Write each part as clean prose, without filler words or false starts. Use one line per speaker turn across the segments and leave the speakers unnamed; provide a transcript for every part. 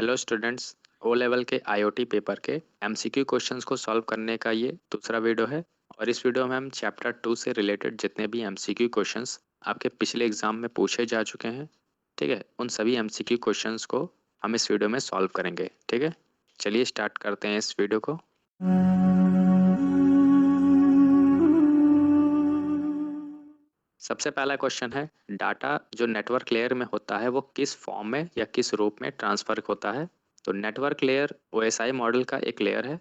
Hello students. O level के IoT paper के MCQ questions को सॉल्व करने का ये दूसरा वीडियो है। और इस वीडियो में हम चैप्टर 2 से रिलेटेड जितने भी एमसीक्यू क्वेश्चंस आपके पिछले एग्जाम में पूछे जा चुके हैं, ठीक है, उन सभी एमसीक्यू क्वेश्चंस को हम इस वीडियो में सॉल्व करेंगे। ठीक है, चलिए स्टार्ट करते हैं इस वीडियो को। सबसे पहला क्वेश्चन है, डाटा जो नेटवर्क लेयर में होता है वो किस फॉर्म में या किस रूप में ट्रांसफर होता है। तो नेटवर्क लेयर ओएसआई मॉडल का एक लेयर है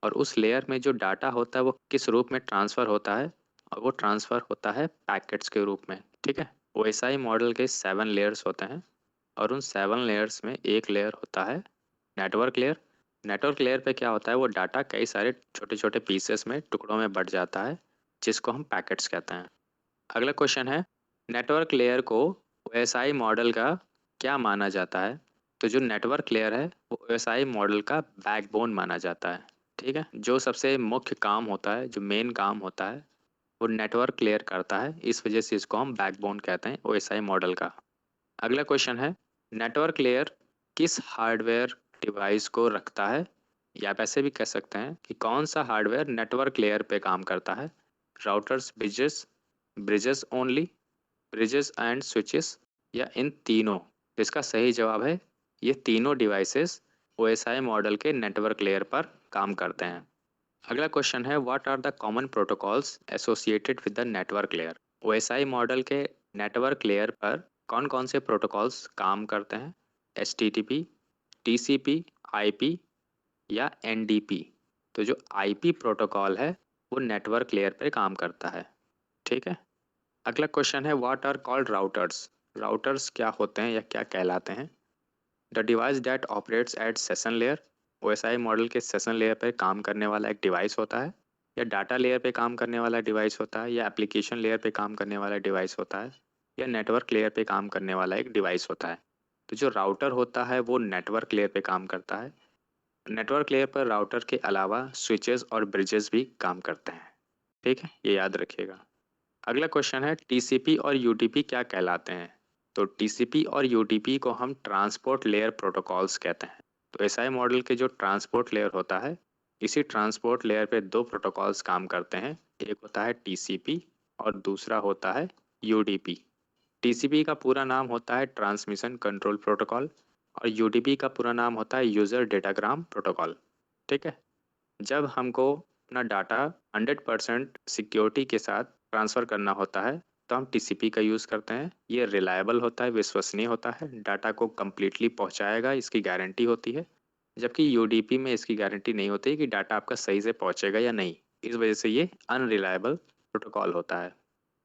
और उस लेयर में जो डाटा होता है वो किस रूप में ट्रांसफ़र होता है, और वो ट्रांसफ़र होता है पैकेट्स के रूप में। ठीक है, ओएसआई मॉडल के 7 लेयर्स होते हैं और उन 7 लेयर्स में एक लेयर होता है नेटवर्क लेयर। नेटवर्क लेयर पे क्या होता है, वो डाटा कई सारे छोटे छोटे पीसेस में, टुकड़ों में बट जाता है, जिसको हम पैकेट्स कहते हैं। अगला क्वेश्चन है, नेटवर्क लेयर को ओएसआई मॉडल का क्या माना जाता है। तो जो नेटवर्क लेयर है वो ओएसआई मॉडल का बैकबोन माना जाता है। ठीक है, जो सबसे मुख्य काम होता है, जो मेन काम होता है, वो नेटवर्क लेयर करता है। इस वजह से इसको हम बैकबोन कहते हैं ओएसआई मॉडल का। अगला क्वेश्चन है, नेटवर्क लेयर किस हार्डवेयर डिवाइस को रखता है, या आप ऐसे भी कह सकते हैं कि कौन सा हार्डवेयर नेटवर्क लेयर पे काम करता है। Routers, bridges, bridges only, bridges and switches, या इन तीनों। इसका सही जवाब है ये तीनों डिवाइसेस ओएसआई मॉडल के नेटवर्क लेयर पर काम करते हैं। अगला क्वेश्चन है, what are the common protocols associated with the network layer. OSI model के नेटवर्क लेयर पर कौन कौन से प्रोटोकॉल्स काम करते हैं। एचटीटीपी, टीसीपी, आईपी या एनडीपी। तो जो आईपी प्रोटोकॉल है वो नेटवर्क लेयर पे काम करता है। ठीक है, अगला क्वेश्चन है, what are called routers. Routers क्या होते हैं या क्या कहलाते हैं। The device that operates at session layer. OSI model के सेशन लेयर पर काम करने वाला एक डिवाइस होता है, या डाटा लेयर पे काम करने वाला डिवाइस होता है, या एप्लीकेशन लेयर पे काम करने वाला डिवाइस होता है, या नेटवर्क लेयर पे काम करने वाला एक डिवाइस होता है। तो जो राउटर होता है वो नेटवर्क लेयर पे काम करता है। नेटवर्क लेयर पर राउटर के अलावा स्विचेस और ब्रिजेस भी काम करते हैं। ठीक है, ये याद रखिएगा। अगला क्वेश्चन है, टीसीपी और यूडीपी क्या कहलाते हैं। तो टीसीपी और यूडीपी को हम ट्रांसपोर्ट लेयर प्रोटोकॉल्स कहते हैं। तो एसआई मॉडल के जो ट्रांसपोर्ट लेयर होता है, इसी ट्रांसपोर्ट लेयर पे दो प्रोटोकॉल्स काम करते हैं। एक होता है टीसीपी और दूसरा होता है यूडीपी। टीसीपी का पूरा नाम होता है ट्रांसमिशन कंट्रोल प्रोटोकॉल और यूडीपी का पूरा नाम होता है यूज़र डेटाग्राम प्रोटोकॉल। ठीक है, जब हमको अपना डाटा 100% सिक्योरिटी के साथ ट्रांसफ़र करना होता है तो हम टीसीपी का यूज़ करते हैं। ये रिलायबल होता है, विश्वसनीय होता है, डाटा को कम्प्लीटली पहुंचाएगा, इसकी गारंटी होती है। जबकि यूडीपी में इसकी गारंटी नहीं होती कि डाटा आपका सही से पहुंचेगा या नहीं। इस वजह से ये अनरिलायबल प्रोटोकॉल होता है।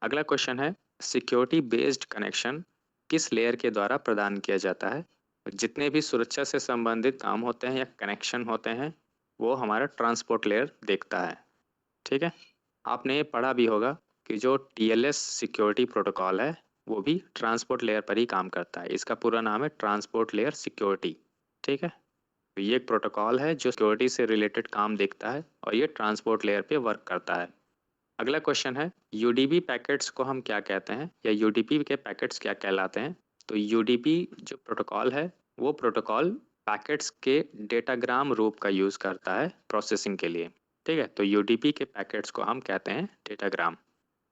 अगला क्वेश्चन है, सिक्योरिटी बेस्ड कनेक्शन किस लेयर के द्वारा प्रदान किया जाता है। जितने भी सुरक्षा से संबंधित काम होते हैं या कनेक्शन होते हैं वो हमारा ट्रांसपोर्ट लेयर देखता है। ठीक है, आपने ये पढ़ा भी होगा कि जो टीएलएस सिक्योरिटी प्रोटोकॉल है वो भी ट्रांसपोर्ट लेयर पर ही काम करता है। इसका पूरा नाम है ट्रांसपोर्ट लेयर सिक्योरिटी। ठीक है, तो ये एक प्रोटोकॉल है जो सिक्योरिटी से रिलेटेड काम देखता है और ये ट्रांसपोर्ट लेयर पे वर्क करता है। अगला क्वेश्चन है, यूडीपी पैकेट्स को हम क्या कहते हैं, या यूडीपी के पैकेट्स क्या कहलाते हैं। तो यूडीपी जो प्रोटोकॉल है वो प्रोटोकॉल पैकेट्स के डेटाग्राम रूप का यूज़ करता है प्रोसेसिंग के लिए। ठीक है, तो यूडीपी के पैकेट्स को हम कहते हैं डेटाग्राम।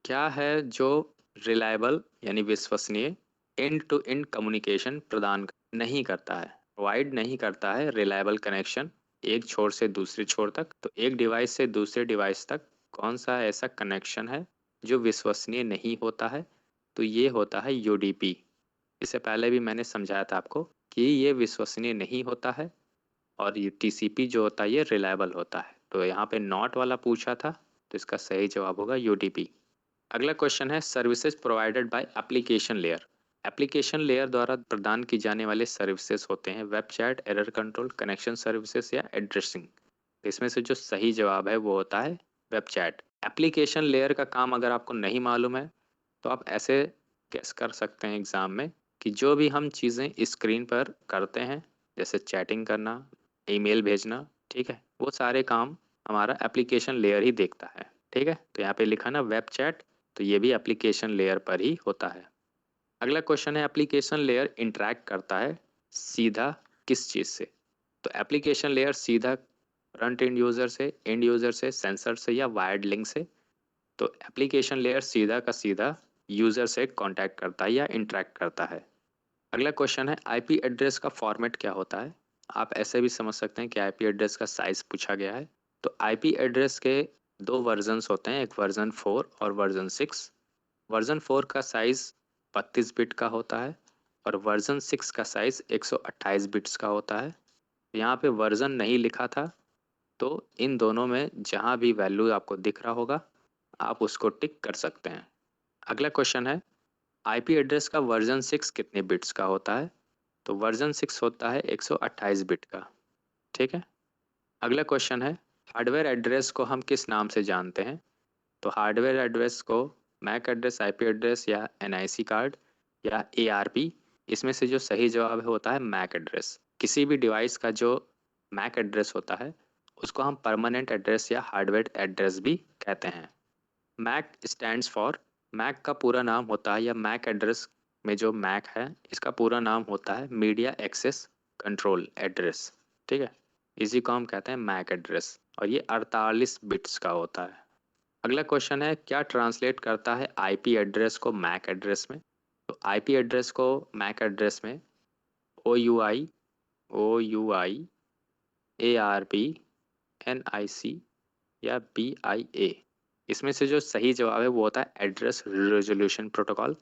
क्या है जो रिलायबल यानी विश्वसनीय एंड टू एंड कम्युनिकेशन प्रदान नहीं करता है, प्रोवाइड नहीं करता है रिलायबल कनेक्शन एक छोर से दूसरे छोर तक। तो एक डिवाइस से दूसरे डिवाइस तक कौन सा ऐसा कनेक्शन है जो विश्वसनीय नहीं होता है। तो ये होता है यूडीपी। इससे पहले भी मैंने समझाया था आपको कि ये विश्वसनीय नहीं होता है और ये टीसीपी जो होता है ये रिलायबल होता है। तो यहाँ पे नॉट वाला पूछा था, तो इसका सही जवाब होगा यूडीपी। अगला क्वेश्चन है, services provided by application layer. Application layer द्वारा प्रदान की जाने वाले सर्विसेज होते हैं web chat, error control, connection services या एड्रेसिंग। इसमें से जो सही जवाब है वो होता है वेब चैट। एप्लीकेशन लेयर का काम अगर आपको नहीं मालूम है तो आप ऐसे गेस कर सकते हैं एग्ज़ाम में कि जो भी हम चीज़ें स्क्रीन पर करते हैं, जैसे चैटिंग करना, ईमेल भेजना, ठीक है, वो सारे काम हमारा एप्लीकेशन लेयर ही देखता है। ठीक है, तो यहाँ पे लिखा ना वेब चैट, तो ये भी एप्लीकेशन लेयर पर ही होता है। अगला क्वेश्चन है, एप्लीकेशन लेयर इंटरैक्ट करता है सीधा किस चीज़ से? तो एप्लीकेशन लेयर सीधा फ्रंट एंड यूज़र से, सेंसर से या वायर्ड लिंक से। तो एप्लीकेशन लेयर सीधा का सीधा यूज़र से कांटेक्ट करता है या इंटरैक्ट करता है। अगला क्वेश्चन है आईपी एड्रेस का फॉर्मेट क्या होता है? आप ऐसे भी समझ सकते हैं कि आईपी एड्रेस का साइज़ पूछा गया है। तो आईपी एड्रेस के 2 वर्जन्स होते हैं, एक वर्जन 4 और वर्जन 6। वर्जन 4 का साइज़ 32 बिट का होता है और वर्जन 6 का साइज़ 128 बिट्स का होता है। यहाँ पे वर्जन नहीं लिखा था, तो इन दोनों में जहाँ भी वैल्यू आपको दिख रहा होगा, आप उसको टिक कर सकते हैं। अगला क्वेश्चन है आईपी एड्रेस का वर्जन 6 कितने बिट्स का होता है? तो वर्जन 6 होता है 128 बिट का। ठीक है। अगला क्वेश्चन है हार्डवेयर एड्रेस को हम किस नाम से जानते हैं? तो हार्डवेयर एड्रेस को मैक एड्रेस, आईपी एड्रेस या एनआईसी कार्ड या एआरपी, इसमें से जो सही जवाब होता है मैक एड्रेस। किसी भी डिवाइस का जो मैक एड्रेस होता है उसको हम परमानेंट एड्रेस या हार्डवेयर एड्रेस भी कहते हैं। मैक स्टैंड्स फॉर, मैक का पूरा नाम होता है या मैक एड्रेस में जो मैक है इसका पूरा नाम होता है मीडिया एक्सेस कंट्रोल एड्रेस। ठीक है, इसी को हम कहते हैं मैक एड्रेस और ये 48 बिट्स का होता है। अगला क्वेश्चन है क्या ट्रांसलेट करता है आईपी एड्रेस को मैक एड्रेस में? तो आईपी एड्रेस को मैक एड्रेस में O U I A R P N I C या बी आई ए, इसमें से जो सही जवाब है वो होता है एड्रेस रेजोल्यूशन प्रोटोकॉल।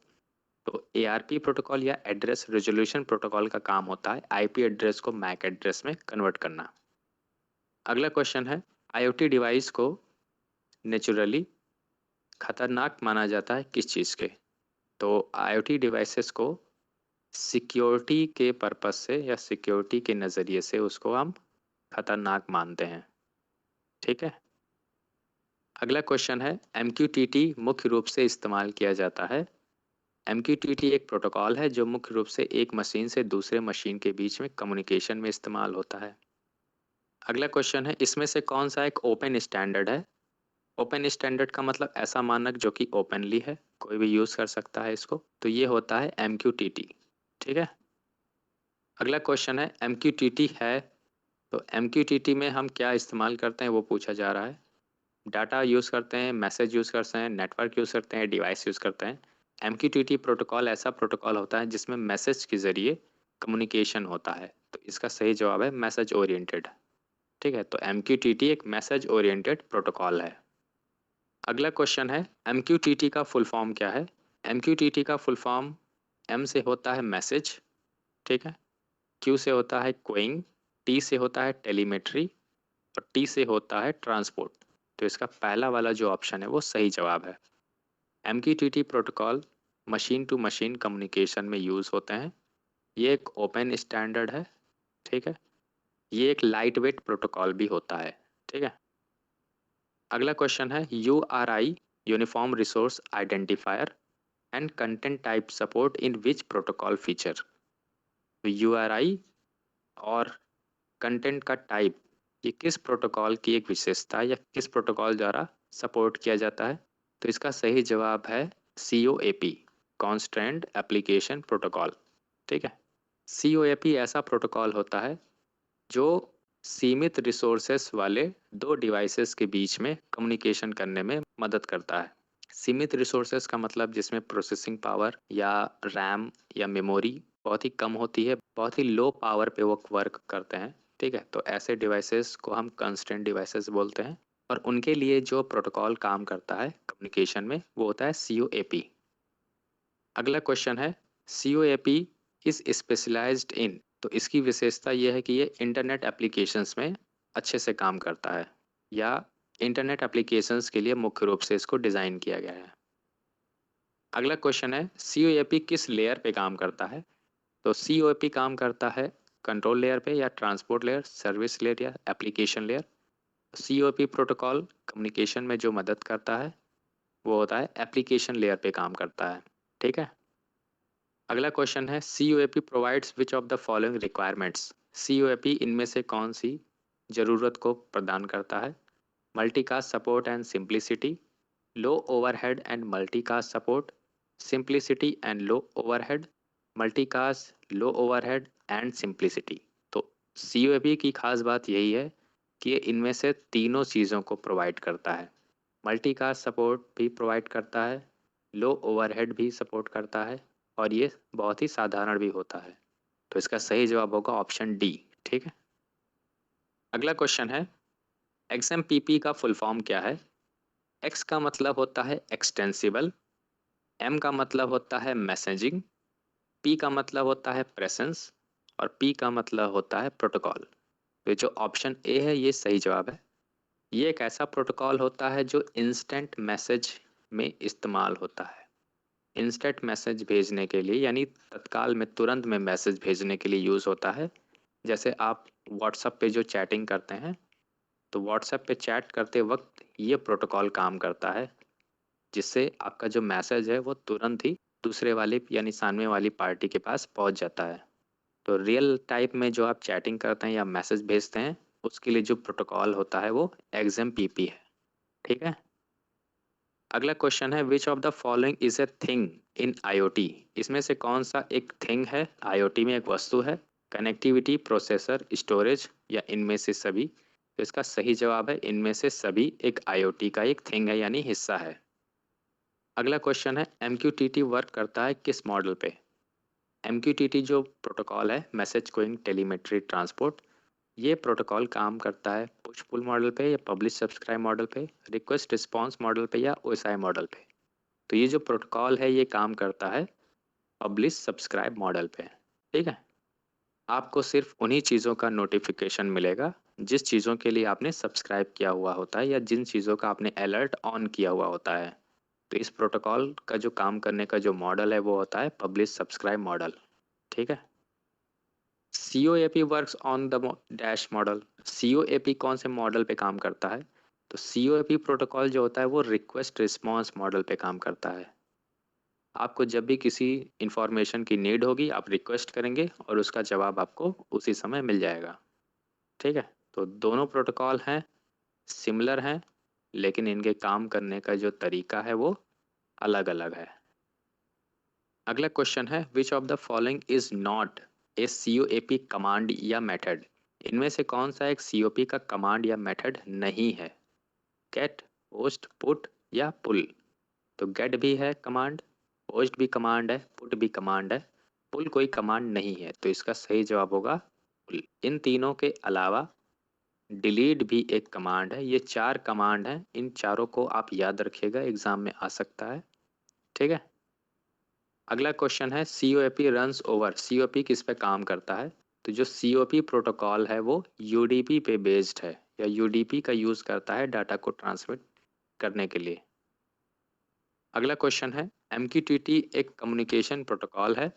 तो ए आर पी प्रोटोकॉल या एड्रेस रेजोल्यूशन प्रोटोकॉल का काम होता है आईपी एड्रेस को मैक एड्रेस में कन्वर्ट करना। अगला क्वेश्चन है आईओटी डिवाइस को नेचुरली खतरनाक माना जाता है किस चीज़ के? तो आईओटी डिवाइसेस को सिक्योरिटी के पर्पस से या सिक्योरिटी के नज़रिए से उसको हम खतरनाक मानते हैं। ठीक है। अगला क्वेश्चन है MQTT मुख्य रूप से इस्तेमाल किया जाता है। MQTT एक प्रोटोकॉल है जो मुख्य रूप से एक मशीन से दूसरे मशीन के बीच में कम्युनिकेशन में इस्तेमाल होता है। अगला क्वेश्चन है इसमें से कौन सा एक ओपन स्टैंडर्ड है? ओपन स्टैंडर्ड का मतलब ऐसा मानक जो कि ओपनली है, कोई भी यूज़ कर सकता है इसको, तो ये होता है MQTT। ठीक है। अगला क्वेश्चन है MQTT है, तो MQTT में हम क्या इस्तेमाल करते हैं वो पूछा जा रहा है। डाटा यूज़ करते हैं, मैसेज यूज़ करते हैं, नेटवर्क यूज़ करते हैं, डिवाइस यूज़ करते हैं। MQTT प्रोटोकॉल ऐसा प्रोटोकॉल होता है जिसमें मैसेज के ज़रिए कम्युनिकेशन होता है, तो इसका सही जवाब है मैसेज ओरिएंटेड। ठीक है, तो MQTT एक मैसेज ओरिएंटेड प्रोटोकॉल है। अगला क्वेश्चन है MQTT का फुल फॉर्म क्या है? MQTT का फुल फॉर्म M से होता है मैसेज, ठीक है, Q से होता है क्वेइंग, T से होता है टेलीमेट्री और T से होता है ट्रांसपोर्ट। तो इसका पहला वाला जो ऑप्शन है वो सही जवाब है। MQTT protocol machine to machine communication में यूज़ होते हैं। ये एक ओपन स्टैंडर्ड है। ठीक है, ये एक लाइट वेट प्रोटोकॉल भी होता है। ठीक है। अगला क्वेश्चन है URI uniform resource identifier and content type support in which protocol feature? तो URI और कंटेंट का टाइप ये किस प्रोटोकॉल की एक विशेषता या किस प्रोटोकॉल द्वारा सपोर्ट किया जाता है? तो इसका सही जवाब है COAP, कॉन्स्ट्रेंट एप्लीकेशन प्रोटोकॉल। ठीक है। COAP ऐसा प्रोटोकॉल होता है जो सीमित रिसोर्सेस वाले दो डिवाइसेस के बीच में कम्युनिकेशन करने में मदद करता है। सीमित रिसोर्सेस का मतलब जिसमें प्रोसेसिंग पावर या रैम या मेमोरी बहुत ही कम होती है, बहुत ही लो पावर पे वो वर्क करते हैं। ठीक है, तो ऐसे डिवाइसेस को हम कंस्ट्रेंट डिवाइसेस बोलते हैं और उनके लिए जो प्रोटोकॉल काम करता है कम्युनिकेशन में वो होता है COAP। अगला क्वेश्चन है COAP इज स्पेशलाइज्ड इन, तो इसकी विशेषता यह है कि ये इंटरनेट एप्लीकेशंस में अच्छे से काम करता है या इंटरनेट एप्लीकेशंस के लिए मुख्य रूप से इसको डिज़ाइन किया गया है। अगला क्वेश्चन है COAP किस लेयर पे काम करता है? तो COAP काम करता है कंट्रोल लेयर पे या ट्रांसपोर्ट लेयर, सर्विस लेयर या application layer. COAP protocol communication में जो मदद करता है वो होता है एप्लीकेशन लेयर पे काम करता है। ठीक है। अगला क्वेश्चन है COAP provides which of the following requirements? COAP इनमें से कौन सी ज़रूरत को प्रदान करता है? Multicast support and simplicity, low overhead and multicast support, simplicity and low overhead, multicast low overhead and simplicity. तो CoAP की खास बात यही है कि ये इनमें से तीनों चीज़ों को प्रोवाइड करता है। मल्टीकास्ट सपोर्ट भी प्रोवाइड करता है, लो ओवरहेड भी सपोर्ट करता है और ये बहुत ही साधारण भी होता है। तो इसका सही जवाब होगा ऑप्शन डी। ठीक है। अगला क्वेश्चन है, XMPP का फुल फॉर्म क्या है? X का मतलब होता है एक्सटेंसिबल, M का मतलब होता है मैसेजिंग, P का मतलब होता है प्रेजेंस और P का मतलब होता है प्रोटोकॉल। तो जो ऑप्शन ए है ये सही जवाब है। ये एक ऐसा प्रोटोकॉल होता है जो इंस्टेंट मैसेज में इस्तेमाल होता है। इंस्टेंट मैसेज भेजने के लिए यानी तत्काल में तुरंत में मैसेज भेजने के लिए यूज़ होता है। जैसे आप व्हाट्सएप पे जो चैटिंग करते हैं, तो व्हाट्सएप पे चैट करते वक्त ये प्रोटोकॉल काम करता है, जिससे आपका जो मैसेज है वो तुरंत ही दूसरे वाली यानी सामने वाली पार्टी के पास पहुंच जाता है। तो रियल टाइप में जो आप चैटिंग करते हैं या मैसेज भेजते हैं, उसके लिए जो प्रोटोकॉल होता है वो XMPP है। ठीक है। अगला क्वेश्चन है, which of the following is a thing in IoT? इसमें से कौन सा एक थिंग है? IoT में एक वस्तु है, कनेक्टिविटी, प्रोसेसर, स्टोरेज या इनमें से सभी? तो इसका सही जवाब है इनमें से सभी एक IoT का एक थिंग है यानी हिस्सा है। अगला क्वेश्चन है, MQTT वर्क करता है किस मॉडल पे? MQTT जो प्रोटोकॉल है, मैसेज क्यूइंग टेलीमेट्री ट्रांसपोर्ट, ये प्रोटोकॉल काम करता है पुश पुल मॉडल पे या पब्लिश सब्सक्राइब मॉडल पे, रिक्वेस्ट रिस्पांस मॉडल पे या OSI मॉडल पे? तो ये जो प्रोटोकॉल है ये काम करता है पब्लिश सब्सक्राइब मॉडल पे। ठीक है। आपको सिर्फ उन्हीं चीज़ों का नोटिफिकेशन मिलेगा जिस चीज़ों के लिए आपने सब्सक्राइब किया हुआ होता है या जिन चीज़ों का आपने अलर्ट ऑन किया हुआ होता है। तो इस प्रोटोकॉल का जो काम करने का जो मॉडल है वो होता है पब्लिश सब्सक्राइब मॉडल। ठीक है। CoAP works on the dash model. CoAP कौन से मॉडल पे काम करता है? तो CoAP प्रोटोकॉल जो होता है वो रिक्वेस्ट रिस्पांस मॉडल पे काम करता है। आपको जब भी किसी इंफॉर्मेशन की नीड होगी आप रिक्वेस्ट करेंगे और उसका जवाब आपको उसी समय मिल जाएगा। ठीक है। तो दोनों प्रोटोकॉल हैं, सिमिलर हैं, लेकिन इनके काम करने का जो तरीका है वो अलग अलग है। अगला क्वेश्चन है, which of the following is not a CoAP command या मेथड? इनमें से कौन सा एक CoAP का कमांड या मेथड नहीं है? गेट, पोस्ट, पुट या पुल? तो गेट भी है कमांड, पोस्ट भी कमांड है, पुट भी कमांड है, पुल कोई कमांड नहीं है। तो इसका सही जवाब होगा पुल। इन तीनों के अलावा डिलीट भी एक कमांड है। ये 4 कमांड हैं, इन चारों को आप याद रखिएगा, एग्जाम में आ सकता है। ठीक है। अगला क्वेश्चन है, CoAP रन्स ओवर। CoAP किस पे काम करता है? तो जो CoAP प्रोटोकॉल है वो UDP पे बेस्ड है या UDP का यूज़ करता है डाटा को ट्रांसमिट करने के लिए। अगला क्वेश्चन है, MQTT एक कम्युनिकेशन प्रोटोकॉल है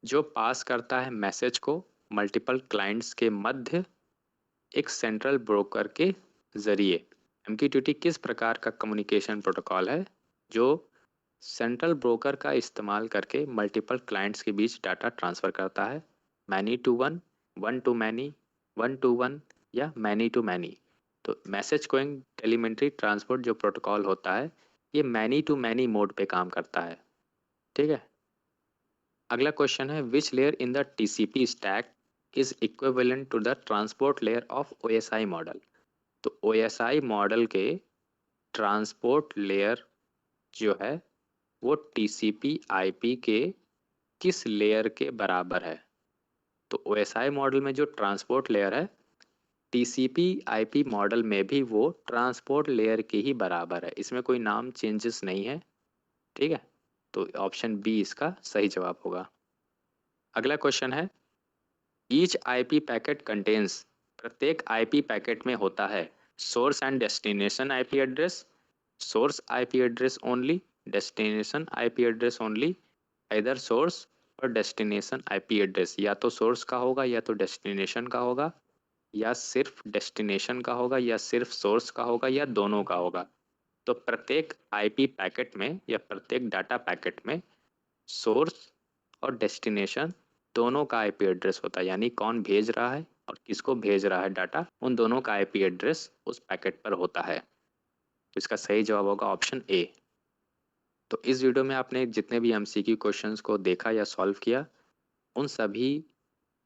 जो पास करता है मैसेज को मल्टीपल क्लाइंट्स के मध्य एक सेंट्रल ब्रोकर के जरिए। MQTT किस प्रकार का कम्युनिकेशन प्रोटोकॉल है जो सेंट्रल ब्रोकर का इस्तेमाल करके मल्टीपल क्लाइंट्स के बीच डाटा ट्रांसफ़र करता है? Many to one, one to many, one to one या मैनी टू मैनी? तो मैसेज क्यूइंग टेलीमेट्री ट्रांसपोर्ट जो प्रोटोकॉल होता है ये मैनी टू मैनी मोड पे काम करता है। ठीक है। अगला क्वेश्चन है, which layer in the TCP stack is equivalent to the transport layer of OSI model? तो OSI मॉडल के ट्रांसपोर्ट लेयर जो है वो TCP IP के किस लेयर के बराबर है? तो OSI मॉडल में जो ट्रांसपोर्ट लेयर है TCP IP मॉडल में भी वो ट्रांसपोर्ट लेयर के ही बराबर है, इसमें कोई नाम चेंजेस नहीं है। ठीक है। तो ऑप्शन बी इसका सही जवाब होगा। अगला क्वेश्चन है, ईच IP पैकेट कंटेन्स। प्रत्येक IP पैकेट में होता है source and destination IP address, source IP address only, destination IP address only, इधर सोर्स और डेस्टिनेशन IP एड्रेस। या तो सोर्स का होगा या तो डेस्टिनेशन का होगा, या सिर्फ डेस्टिनेशन का होगा या सिर्फ सोर्स का होगा या दोनों का होगा। तो प्रत्येक IP पैकेट में या प्रत्येक डाटा पैकेट में सोर्स और डेस्टिनेशन दोनों का IP एड्रेस होता है, यानी कौन भेज रहा है और किसको भेज रहा है डाटा, उन दोनों का IP एड्रेस उस पैकेट पर होता है। तो इसका सही जवाब होगा ऑप्शन ए। तो इस वीडियो में आपने जितने भी MCQ क्वेश्चंस को देखा या सॉल्व किया, उन सभी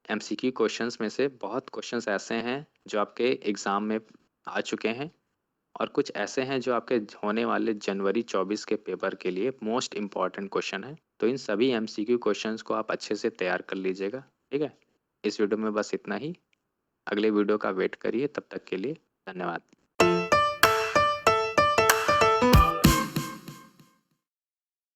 एमसीक्यू क्वेश्चंस में से बहुत क्वेश्चंस ऐसे हैं जो आपके एग्ज़ाम में आ चुके हैं और कुछ ऐसे हैं जो आपके होने वाले जनवरी 24 के पेपर के लिए मोस्ट इम्पॉर्टेंट क्वेश्चन है। तो इन सभी एमसीक्यू क्वेश्चंस को आप अच्छे से तैयार कर लीजिएगा। ठीक है, इस वीडियो में बस इतना ही। अगले वीडियो का वेट करिए, तब तक के लिए धन्यवाद।